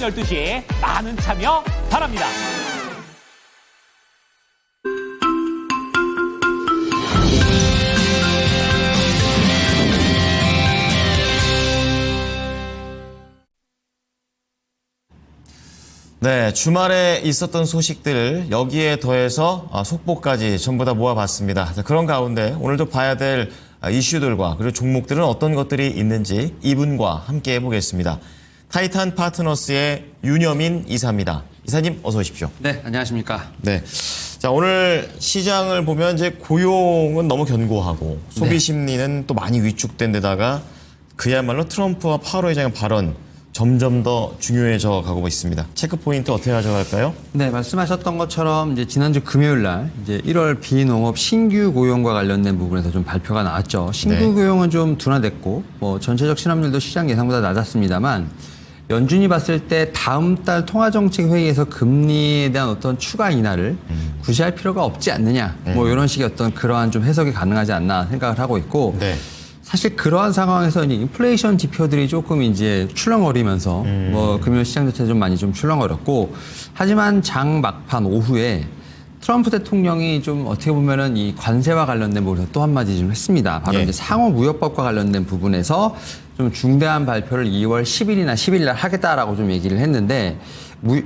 12시 많은 참여 바랍니다. 네, 주말에 있었던 소식들 여기에 더해서 속보까지 전부 다 모아봤습니다. 자, 그런 가운데 오늘도 봐야 될 이슈들과 그리고 종목들은 어떤 것들이 있는지 이분과 함께 해보겠습니다. 타이탄 파트너스의 윤여민 이사입니다. 이사님 어서 오십시오. 네, 안녕하십니까. 네. 자, 오늘 시장을 보면 이제 고용은 너무 견고하고 소비 심리는 또 많이 위축된 데다가 그야말로 트럼프와 파월 의장의 발언 점점 더 중요해져 가고 있습니다. 체크 포인트 어떻게 가져갈까요? 네, 말씀하셨던 것처럼 이제 지난주 금요일 날 이제 1월 비농업 신규 고용과 관련된 부분에서 좀 발표가 나왔죠. 신규 고용은 좀 둔화됐고 뭐 전체적 실업률도 시장 예상보다 낮았습니다만 연준이 봤을 때 다음 달 통화정책 회의에서 금리에 대한 어떤 추가 인하를 구시할 필요가 없지 않느냐. 뭐 이런 식의 어떤 그러한 좀 해석이 가능하지 않나 생각을 하고 있고. 네. 사실 그러한 상황에서 이제 인플레이션 지표들이 조금 이제 출렁거리면서 뭐 금융 시장 자체 좀 많이 좀 출렁거렸고 하지만 장 막판 오후에 트럼프 대통령이 좀 어떻게 보면은 이 관세와 관련된 부분에서 또 한마디 좀 했습니다. 바로 이제 상호무역법과 관련된 부분에서 좀 중대한 발표를 2월 10일이나 10일 날 하겠다라고 좀 얘기를 했는데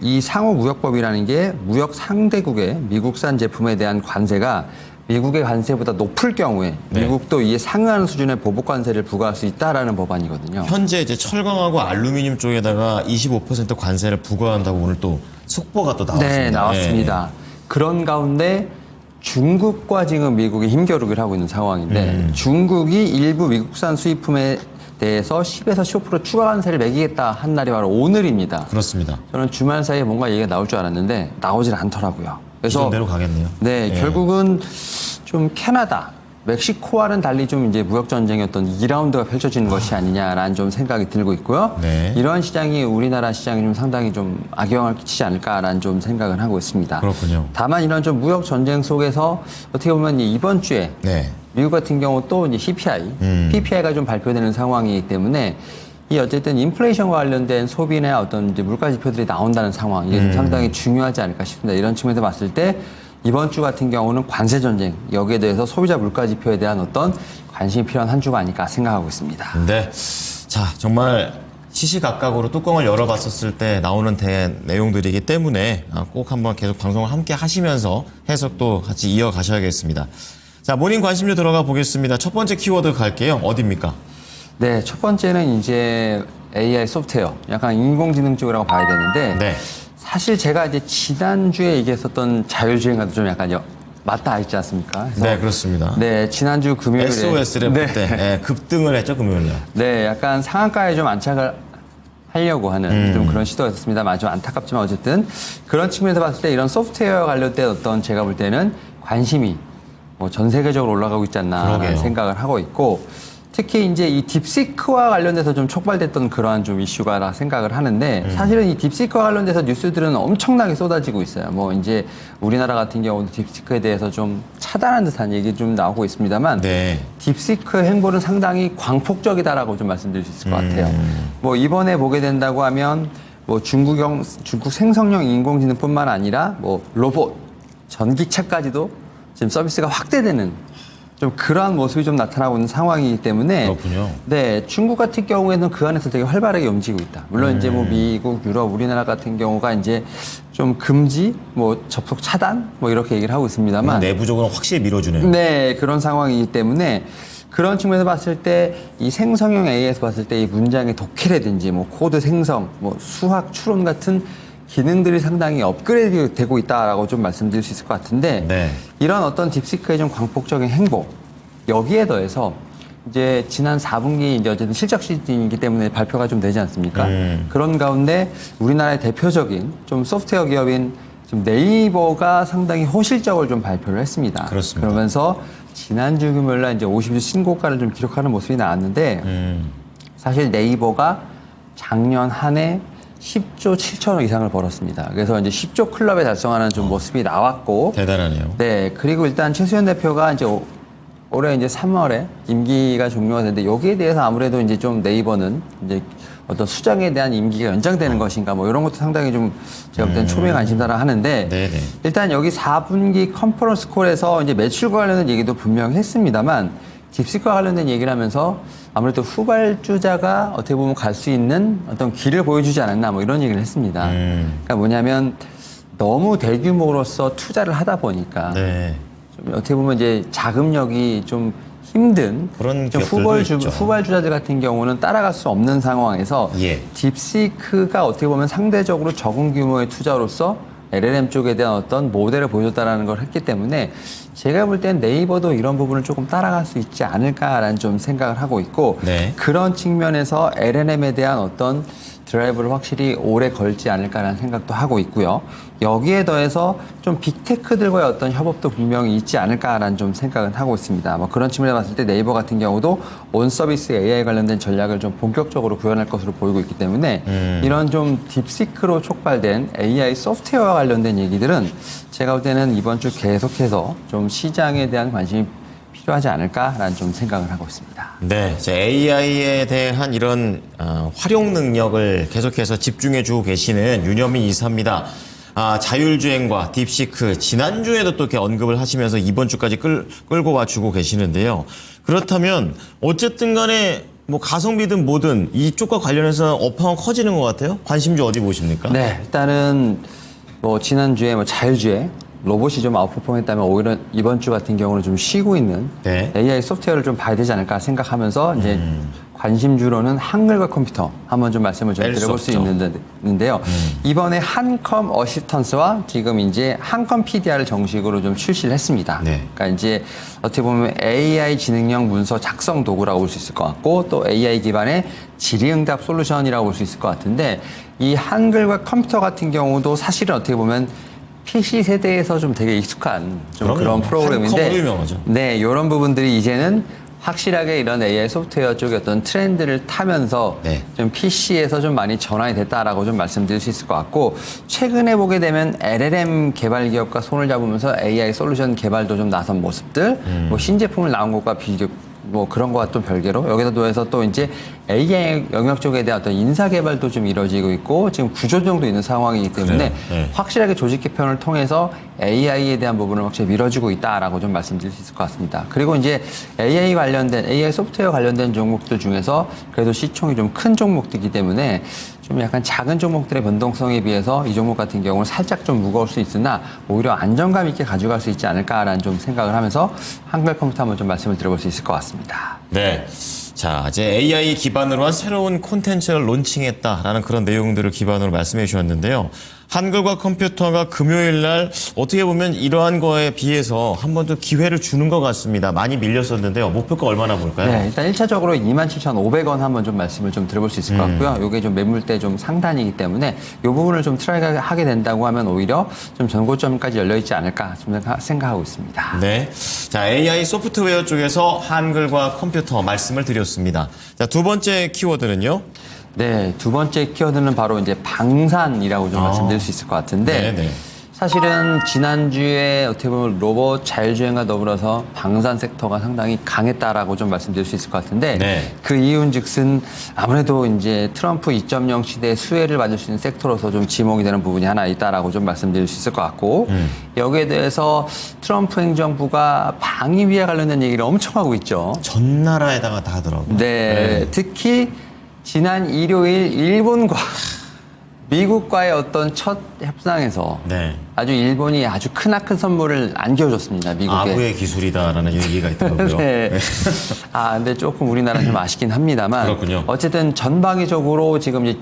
이 상호무역법이라는 게 무역 상대국의 미국산 제품에 대한 관세가 미국의 관세보다 높을 경우에 미국도 이에 상응하는 수준의 보복 관세를 부과할 수 있다라는 법안이거든요. 현재 이제 철강하고 알루미늄 쪽에다가 25% 관세를 부과한다고 오늘 또 속보가 또 나왔습니다. 네, 나왔습니다. 그런 가운데 중국과 지금 미국이 힘겨루기를 하고 있는 상황인데 중국이 일부 미국산 수입품에 대해서 10에서 15% 추가 관세를 매기겠다 한 날이 바로 오늘입니다. 그렇습니다. 저는 주말 사이에 뭔가 얘기가 나올 줄 알았는데 나오질 않더라고요. 그래서 기존대로 가겠네요. 네, 결국은 좀 캐나다, 멕시코와는 달리 좀 이제 무역 전쟁의 어떤 2라운드가 펼쳐지는 것이 아니냐라는 좀 생각이 들고 있고요. 네. 이러한 시장이 우리나라 시장이 좀 상당히 좀 악영향을 끼치지 않을까라는 좀 생각을 하고 있습니다. 그렇군요. 다만 이런 좀 무역 전쟁 속에서 어떻게 보면 이번 주에 네. 미국 같은 경우 또 이제 CPI, PPI가 좀 발표되는 상황이기 때문에 이 어쨌든 인플레이션과 관련된 소비나 어떤 이제 물가 지표들이 나온다는 상황, 이게 좀 상당히 중요하지 않을까 싶습니다. 이런 측면에서 봤을 때 이번 주 같은 경우는 관세 전쟁, 여기에 대해서 소비자 물가 지표에 대한 어떤 관심이 필요한 한 주가 아닐까 생각하고 있습니다. 네. 자, 정말 시시각각으로 뚜껑을 열어봤었을 때 나오는 내용들이기 때문에 꼭 한번 계속 방송을 함께 하시면서 해석도 같이 이어가셔야겠습니다. 자, 모닝 관심주 들어가 보겠습니다. 첫 번째 키워드 갈게요. 어디입니까? 네, 첫 번째는 이제 AI 소프트웨어, 약간 인공지능 쪽이라고 봐야 되는데 네. 사실 제가 이제 지난주에 얘기했었던 자율주행과도 좀 약간 맞닿아 있지 않습니까? 그래서 네, 그렇습니다. 네, 지난주 금요일에 SOS 랩 때 급등을 했죠, 금요일날. 네, 약간 상한가에 좀 안착을 하려고 하는 좀 그런 시도가 있었습니다만 좀 안타깝지만 어쨌든 그런 측면에서 봤을 때 이런 소프트웨어 관련된 어떤 제가 볼 때는 관심이 뭐 전 세계적으로 올라가고 있지 않나라는 생각을 하고 있고 특히 이제 이 딥시크와 관련돼서 좀 촉발됐던 그러한 좀 이슈가 생각을 하는데 사실은 이 딥시크와 관련돼서 뉴스들은 엄청나게 쏟아지고 있어요. 뭐 이제 우리나라 같은 경우도 딥시크에 대해서 좀 차단한 듯한 얘기 좀 나오고 있습니다만 딥시크 행보는 상당히 광폭적이다라고 좀 말씀드릴 수 있을 것 같아요. 뭐 이번에 보게 된다고 하면 뭐 중국 생성형 인공지능뿐만 아니라 뭐 로봇, 전기차까지도 지금 서비스가 확대되는 좀 그러한 모습이 좀 나타나고 있는 상황이기 때문에 그렇군요. 네, 중국 같은 경우에는 그 안에서 되게 활발하게 움직이고 있다. 물론 이제 뭐 미국, 유럽, 우리나라 같은 경우가 이제 좀 금지, 뭐 접속 차단, 뭐 이렇게 얘기를 하고 있습니다만 내부적으로 확실히 밀어주네요. 네, 그런 상황이기 때문에 그런 측면에서 봤을 때 이 생성형 AI에서 봤을 때 이 문장의 독해라든지 뭐 코드 생성, 뭐 수학 추론 같은 기능들이 상당히 업그레이드 되고 있다라고 좀 말씀드릴 수 있을 것 같은데 이런 어떤 딥시크의 좀 광폭적인 행보 여기에 더해서 이제 지난 4분기 이제 어쨌든 실적 시즌이기 때문에 발표가 좀 되지 않습니까? 그런 가운데 우리나라의 대표적인 좀 소프트웨어 기업인 좀 네이버가 상당히 호실적을 좀 발표를 했습니다. 그렇습니다. 그러면서 지난주 금요일 날 이제 50주 신고가를 좀 기록하는 모습이 나왔는데 사실 네이버가 작년 한 해 10조 7천억 이상을 벌었습니다. 그래서 이제 10조 클럽에 달성하는 좀 모습이 나왔고. 대단하네요. 네. 그리고 일단 최수현 대표가 이제 올해 이제 3월에 임기가 종료가 되는데 여기에 대해서 아무래도 이제 좀 네이버는 이제 어떤 수장에 대한 임기가 연장되는 것인가 뭐 이런 것도 상당히 좀 제가 볼 때는 초미의 관심사라 하는데 네네. 일단 여기 4분기 컨퍼런스 콜에서 이제 매출과 관련된 얘기도 분명히 했습니다만 딥시크와 관련된 얘기를 하면서 아무래도 후발주자가 어떻게 보면 갈 수 있는 어떤 길을 보여주지 않았나 뭐 이런 얘기를 했습니다. 그러니까 뭐냐면 너무 대규모로서 투자를 하다 보니까 네. 좀 어떻게 보면 이제 자금력이 좀 힘든 그런 좀 기업들도 있죠. 후발주자들 같은 경우는 따라갈 수 없는 상황에서 예. 딥시크가 어떻게 보면 상대적으로 적은 규모의 투자로서 LLM 쪽에 대한 어떤 모델을 보여줬다라는 걸 했기 때문에 제가 볼 땐 네이버도 이런 부분을 조금 따라갈 수 있지 않을까라는 좀 생각을 하고 있고 네. 그런 측면에서 LLM에 대한 어떤 드라이브를 확실히 오래 걸지 않을까라는 생각도 하고 있고요. 여기에 더해서 좀 빅테크들과의 어떤 협업도 분명히 있지 않을까라는 좀 생각은 하고 있습니다. 뭐 그런 측면에 봤을 때 네이버 같은 경우도 온서비스 AI 관련된 전략을 좀 본격적으로 구현할 것으로 보이고 있기 때문에 이런 좀 딥시크로 촉발된 AI 소프트웨어와 관련된 얘기들은 제가 볼 때는 이번 주 계속해서 좀 시장에 대한 관심이 필요하지 않을까라는 좀 생각을 하고 있습니다. 네, AI에 대한 이런 활용 능력을 계속해서 집중해주고 계시는 윤여민 이사입니다. 자율주행과 딥시크 지난주에도 또 이렇게 언급을 하시면서 이번 주까지 끌고 와주고 계시는데요. 그렇다면 어쨌든 간에 뭐 가성비든 뭐든 이쪽과 관련해서 업황은 커지는 것 같아요. 관심주 어디 보십니까? 네, 일단은 뭐 지난주에 뭐 자율주행 로봇이 좀 아웃퍼폼했다면 오히려 이번 주 같은 경우는 좀 쉬고 있는 네. AI 소프트웨어를 좀 봐야 되지 않을까 생각하면서 이제 관심주로는 한글과 컴퓨터 한번 좀 말씀을 좀 뺄 수 드려볼 수 없죠. 있는데요. 이번에 한컴 어시스턴스와 지금 이제 한컴 PDR을 정식으로 좀 출시를 했습니다. 네. 그러니까 이제 어떻게 보면 AI 지능형 문서 작성 도구라고 볼 수 있을 것 같고 또 AI 기반의 질의응답 솔루션이라고 볼 수 있을 것 같은데 이 한글과 컴퓨터 같은 경우도 사실은 어떻게 보면 PC 세대에서 좀 되게 익숙한 좀 그럼요. 그런 프로그램인데 한컴으로 유명하죠. 네, 이런 부분들이 이제는 확실하게 이런 AI 소프트웨어 쪽의 어떤 트렌드를 타면서 네. 좀 PC에서 좀 많이 전환이 됐다라고 좀 말씀드릴 수 있을 것 같고 최근에 보게 되면 LLM 개발 기업과 손을 잡으면서 AI 솔루션 개발도 좀 나선 모습들 뭐 신제품을 나온 것과 비교 뭐 그런 거와 또 별개로 여기다 더해서 또 이제 AI 영역 쪽에 대한 어떤 인사 개발도 좀 이루어지고 있고 지금 구조조정도 있는 상황이기 때문에 네. 확실하게 조직 개편을 통해서 AI에 대한 부분을 확실히 밀어주고 있다라고 좀 말씀드릴 수 있을 것 같습니다. 그리고 이제 AI 관련된 AI 소프트웨어 관련된 종목들 중에서 그래도 시총이 좀 큰 종목들이기 때문에 좀 약간 작은 종목들의 변동성에 비해서 이 종목 같은 경우는 살짝 좀 무거울 수 있으나 오히려 안정감 있게 가져갈 수 있지 않을까라는 좀 생각을 하면서 한글 컴퓨터 한번 좀 말씀을 드려볼 수 있을 것 같습니다. 네. 자, 이제 AI 기반으로 한 새로운 콘텐츠를 론칭했다라는 그런 내용들을 기반으로 말씀해 주셨는데요. 한글과 컴퓨터가 금요일 날 어떻게 보면 이러한 거에 비해서 한 번 더 기회를 주는 것 같습니다. 많이 밀렸었는데요. 목표가 얼마나 볼까요? 네, 일단 1차적으로 27,500원 한번 좀 말씀을 좀 드려볼 수 있을 것 같고요. 이게 좀 매물대 좀 상단이기 때문에 이 부분을 좀 트라이 하게 된다고 하면 오히려 좀 전고점까지 열려 있지 않을까 좀 생각하고 있습니다. 네. 자, AI 소프트웨어 쪽에서 한글과 컴퓨터 말씀을 드렸습니다. 자, 두 번째 키워드는요? 네, 두 번째 키워드는 바로 이제 방산이라고 좀 말씀드릴 수 있을 것 같은데 네네. 사실은 지난주에 어떻게 보면 로봇 자율주행과 더불어서 방산 섹터가 상당히 강했다라고 좀 말씀드릴 수 있을 것 같은데 네. 그 이유는 즉슨 아무래도 이제 트럼프 2.0 시대의 수혜를 받을 수 있는 섹터로서 좀 지목이 되는 부분이 하나 있다라고 좀 말씀드릴 수 있을 것 같고 여기에 대해서 트럼프 행정부가 방위비와 관련된 얘기를 엄청 하고 있죠. 전 나라에다가 다 하더라고요. 네, 특히 지난 일요일 일본과 미국과의 어떤 첫 협상에서 네. 아주 일본이 아주 크나큰 선물을 안겨줬습니다. 미국에. 아부의 기술이다라는 얘기가 있더라고요. 네. 근데 조금 우리나라는 좀 아쉽긴 합니다만. 그렇군요. 어쨌든 전방위적으로 지금 이제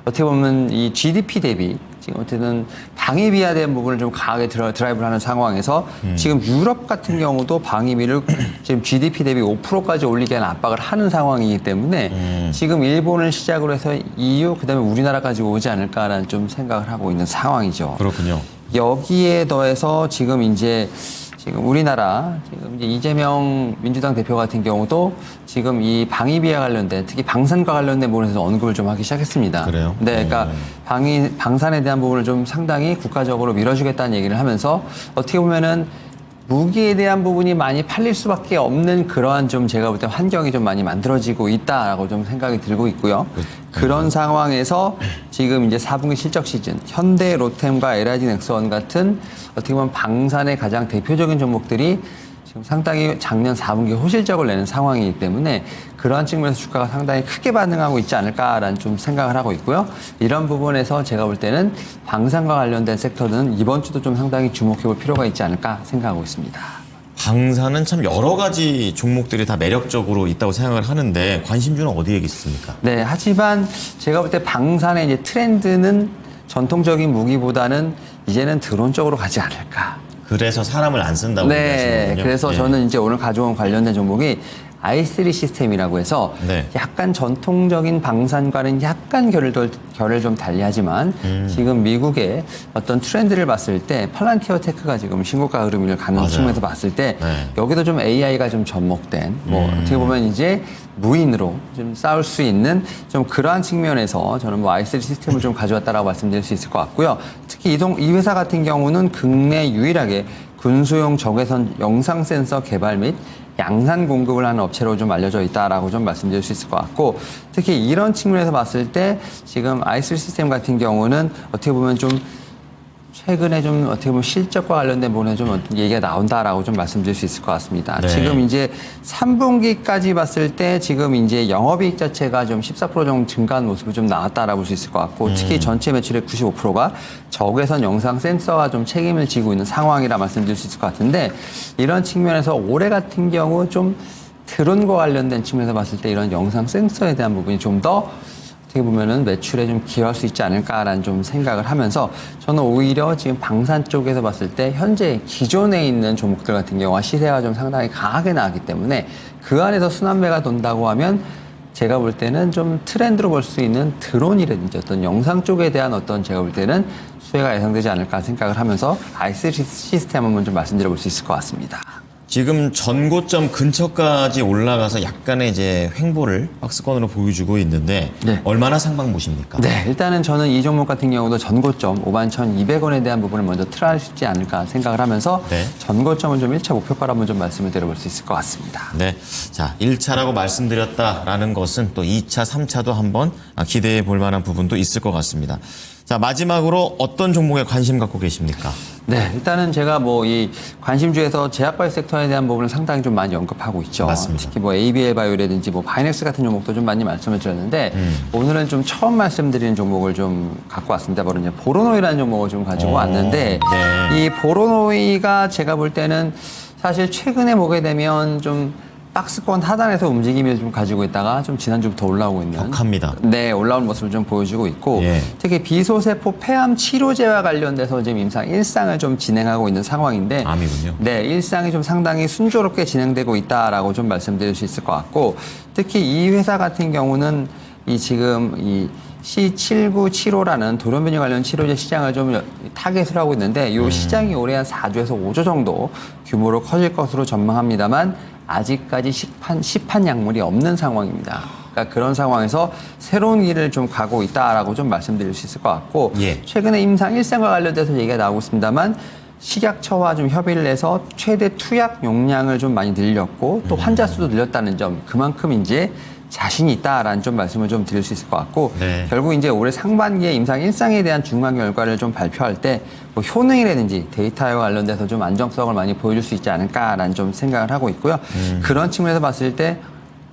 어떻게 보면 이 GDP 대비 지금 어쨌든 방위비에 대한 부분을 좀 강하게 드라이브를 하는 상황에서 지금 유럽 같은 경우도 방위비를 지금 GDP 대비 5%까지 올리게 하는 압박을 하는 상황이기 때문에 지금 일본을 시작으로 해서 EU 그다음에 우리나라까지 오지 않을까라는 좀 생각을 하고 있는 상황이죠. 그렇군요. 여기에 더해서 지금 우리나라 지금 이제 이재명 민주당 대표 같은 경우도 지금 이 방위비와 관련된 특히 방산과 관련된 부분에서 언급을 좀 하기 시작했습니다. 그래요? 네, 그러니까 방산에 대한 부분을 좀 상당히 국가적으로 밀어주겠다는 얘기를 하면서 어떻게 보면은 무기에 대한 부분이 많이 팔릴 수밖에 없는 그러한 좀 제가 볼 때 환경이 좀 많이 만들어지고 있다라고 좀 생각이 들고 있고요. 그런 상황에서 지금 이제 4분기 실적 시즌, 현대, 로템과 LIG 넥스원 같은 어떻게 보면 방산의 가장 대표적인 종목들이 지금 상당히 작년 4분기 호실적을 내는 상황이기 때문에 그러한 측면에서 주가가 상당히 크게 반응하고 있지 않을까라는 좀 생각을 하고 있고요. 이런 부분에서 제가 볼 때는 방산과 관련된 섹터는 이번 주도 좀 상당히 주목해 볼 필요가 있지 않을까 생각하고 있습니다. 방사는 참 여러 가지 종목들이 다 매력적으로 있다고 생각을 하는데 관심주는 어디에 있습니까? 네, 하지만 제가 볼 때 방산의 이제 트렌드는 전통적인 무기보다는 이제는 드론 쪽으로 가지 않을까. 그래서 사람을 안 쓴다고 네, 얘기하시는군요. 그래서 예. 저는 이제 오늘 가져온 관련된 종목이 i3 시스템이라고 해서 네. 약간 전통적인 방산과는 약간 결을 좀 달리하지만 지금 미국의 어떤 트렌드를 봤을 때 팔란티어 테크가 지금 신고가 흐름을 가는 맞아요. 측면에서 봤을 때 네. 여기도 좀 AI가 좀 접목된 뭐 어떻게 보면 이제 무인으로 좀 싸울 수 있는 좀 그러한 측면에서 저는 뭐 i3 시스템을 좀 가져왔다라고 말씀드릴 수 있을 것 같고요. 특히 이 회사 같은 경우는 국내 유일하게 군수용 적외선 영상 센서 개발 및 양산 공급을 하는 업체로 좀 알려져 있다라고 좀 말씀드릴 수 있을 것 같고, 특히 이런 측면에서 봤을 때 지금 i3 시스템 같은 경우는 어떻게 보면 좀 최근에 좀 어떻게 보면 실적과 관련된 부분에 좀 얘기가 나온다라고 좀 말씀드릴 수 있을 것 같습니다. 네. 지금 이제 3분기까지 봤을 때 지금 이제 영업이익 자체가 좀 14% 정도 증가한 모습이 좀 나왔다라고 볼 수 있을 것 같고, 특히 전체 매출의 95%가 적외선 영상 센서가 좀 책임을 지고 있는 상황이라 말씀드릴 수 있을 것 같은데, 이런 측면에서 올해 같은 경우 좀 드론과 관련된 측면에서 봤을 때 이런 영상 센서에 대한 부분이 좀 더 어떻게 보면은 매출에 좀 기여할 수 있지 않을까라는 좀 생각을 하면서, 저는 오히려 지금 방산 쪽에서 봤을 때 현재 기존에 있는 종목들 같은 경우가 시세가 좀 상당히 강하게 나왔기 때문에 그 안에서 순환매가 돈다고 하면 제가 볼 때는 좀 트렌드로 볼 수 있는 드론이라든지 어떤 영상 쪽에 대한 어떤 제가 볼 때는 수혜가 예상되지 않을까 생각을 하면서 i3 시스템 한번 좀 말씀드려 볼 수 있을 것 같습니다. 지금 전고점 근처까지 올라가서 약간의 이제 횡보를 박스권으로 보여주고 있는데 네. 얼마나 상방 보십니까? 네, 일단은 저는 이 종목 같은 경우도 전고점 51,200원에 대한 부분을 먼저 틀어주지 않을까 생각을 하면서 네. 전고점은 좀 1차 목표가로 한번 좀 말씀을 드려볼 수 있을 것 같습니다. 네. 자, 1차라고 말씀드렸다라는 것은 또 2차, 3차도 한번 기대해 볼 만한 부분도 있을 것 같습니다. 자, 마지막으로 어떤 종목에 관심 갖고 계십니까? 네, 일단은 제가 뭐 이 관심주에서 제약바이오 섹터에 대한 부분을 상당히 좀 많이 언급하고 있죠. 맞습니다. 특히 뭐 ABL 바이오라든지 뭐 바이넥스 같은 종목도 좀 많이 말씀을 드렸는데 오늘은 좀 처음 말씀드리는 종목을 좀 갖고 왔습니다. 바로 이제 보로노이라는 종목을 좀 가지고 왔는데 네. 이 보로노이가 제가 볼 때는 사실 최근에 보게 되면 좀 박스권 하단에서 움직임을 좀 가지고 있다가 좀 지난주부터 올라오고 있는 격합니다. 네, 올라오는 모습을 좀 보여주고 있고 예. 특히 비소세포 폐암 치료제와 관련돼서 지금 임상 1상을 좀 진행하고 있는 상황인데 암이군요. 네, 1상이 좀 상당히 순조롭게 진행되고 있다라고 좀 말씀드릴 수 있을 것 같고, 특히 이 회사 같은 경우는 이 지금 이 C7975라는 돌연변이 관련 치료제 시장을 좀 타겟을 하고 있는데 이 시장이 올해 한 4조에서 5조 정도 규모로 커질 것으로 전망합니다만 아직까지 시판 약물이 없는 상황입니다. 그러니까 그런 상황에서 새로운 길을 좀 가고 있다라고 좀 말씀드릴 수 있을 것 같고, 예. 최근에 임상 1상과 관련돼서 얘기가 나오고 있습니다만 식약처와 좀 협의를 해서 최대 투약 용량을 좀 많이 늘렸고 또 환자 수도 늘렸다는 점, 그만큼 이제 자신이 있다라는 좀 말씀을 좀 드릴 수 있을 것 같고, 네. 결국 이제 올해 상반기에 임상 1상에 대한 중간 결과를 좀 발표할 때 뭐 효능이라든지 데이터와 관련돼서 좀 안정성을 많이 보여줄 수 있지 않을까라는 좀 생각을 하고 있고요. 그런 측면에서 봤을 때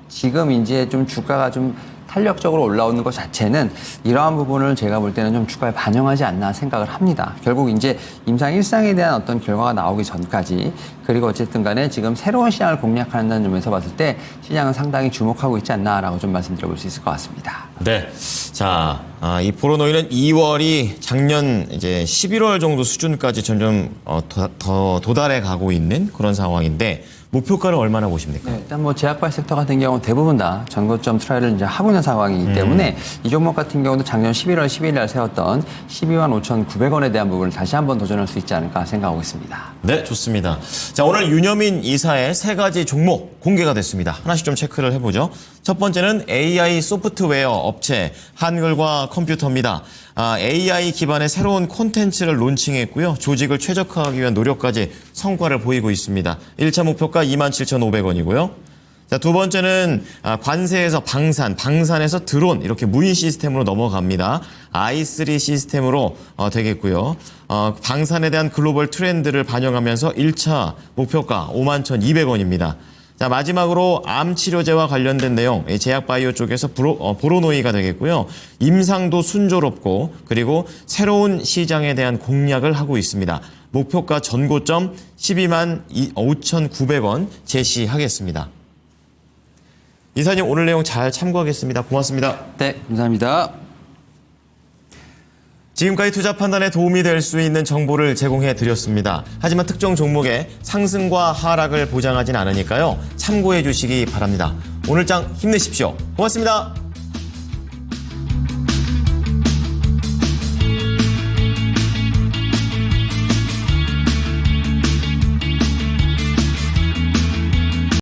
지금 이제 좀 주가가 좀 탄력적으로 올라오는 것 자체는 이러한 부분을 제가 볼 때는 좀 주가에 반영하지 않나 생각을 합니다. 결국 이제 임상 1상에 대한 어떤 결과가 나오기 전까지, 그리고 어쨌든 간에 지금 새로운 시장을 공략하는 점에서 봤을 때 시장은 상당히 주목하고 있지 않나라고 좀 말씀드려볼 수 있을 것 같습니다. 네. 자, 이 보로노이는 2월이 작년 이제 11월 정도 수준까지 점점 더 도달해 가고 있는 그런 상황인데 목표가를 얼마나 보십니까? 네, 일단 뭐 제약바이오 섹터 같은 경우는 대부분 다 전고점 트라이를 이제 하고 있는 상황이기 때문에 이 종목 같은 경우도 작년 11월 12일 날 세웠던 12만 5,900원에 대한 부분을 다시 한번 도전할 수 있지 않을까 생각하고 있습니다. 네, 좋습니다. 자, 오늘 윤여민 이사의 세 가지 종목 공개가 됐습니다. 하나씩 좀 체크를 해보죠. 첫 번째는 AI 소프트웨어 업체 한글과 컴퓨터입니다. AI 기반의 새로운 콘텐츠를 론칭했고요. 조직을 최적화하기 위한 노력까지 성과를 보이고 있습니다. 1차 목표가 27,500원이고요. 자, 두 번째는 관세에서 방산에서 드론 이렇게 무인 시스템으로 넘어갑니다. i3 시스템으로 되겠고요. 방산에 대한 글로벌 트렌드를 반영하면서 1차 목표가 51,200원입니다. 자, 마지막으로 암 치료제와 관련된 내용, 제약바이오 쪽에서 보로노이가 되겠고요. 임상도 순조롭고 그리고 새로운 시장에 대한 공략을 하고 있습니다. 목표가 전고점 125,900원 제시하겠습니다. 이사님, 오늘 내용 잘 참고하겠습니다. 고맙습니다. 네, 감사합니다. 지금까지 투자 판단에 도움이 될 수 있는 정보를 제공해 드렸습니다. 하지만 특정 종목의 상승과 하락을 보장하진 않으니까요. 참고해 주시기 바랍니다. 오늘 장 힘내십시오. 고맙습니다.